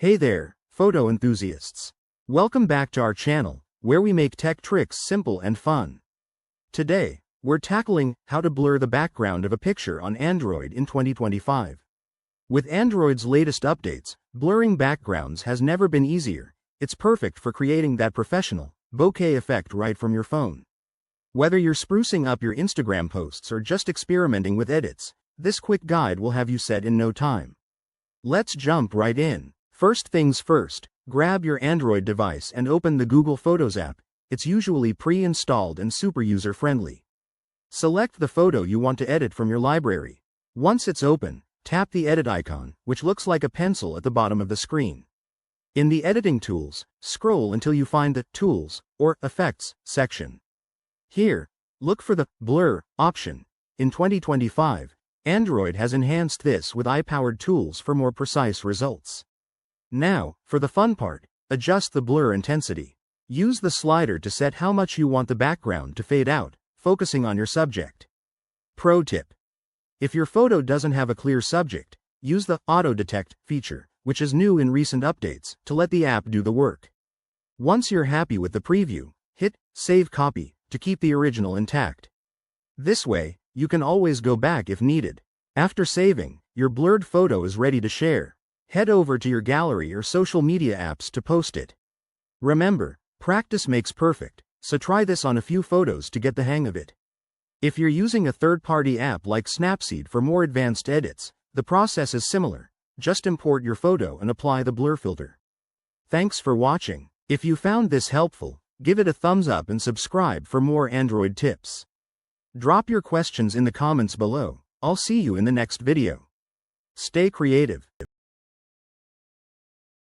Hey there, photo enthusiasts. Welcome back to our channel, where we make tech tricks simple and fun. Today, we're tackling how to blur the background of a picture on Android in 2025. With Android's latest updates, blurring backgrounds has never been easier. It's perfect for creating that professional, bokeh effect right from your phone. Whether you're sprucing up your Instagram posts or just experimenting with edits, this quick guide will have you set in no time. Let's jump right in. First things first, grab your Android device and open the Google Photos app. It's usually pre-installed and super user-friendly. Select the photo you want to edit from your library. Once it's open, tap the edit icon, which looks like a pencil at the bottom of the screen. In the editing tools, scroll until you find the Tools or Effects section. Here, look for the Blur option. In 2025, Android has enhanced this with AI-powered tools for more precise results. Now, for the fun part, adjust the blur intensity. Use the slider to set how much you want the background to fade out, focusing on your subject. Pro tip: if your photo doesn't have a clear subject, use the Auto Detect feature, which is new in recent updates, to let the app do the work. Once you're happy with the preview, hit Save Copy to keep the original intact. This way, you can always go back if needed. After saving, your blurred photo is ready to share. Head over to your gallery or social media apps to post it. Remember, practice makes perfect, so try this on a few photos to get the hang of it. If you're using a third-party app like Snapseed for more advanced edits, the process is similar. Just import your photo and apply the blur filter. Thanks for watching. If you found this helpful, give it a thumbs up and subscribe for more Android tips. Drop your questions in the comments below. I'll see you in the next video. Stay creative.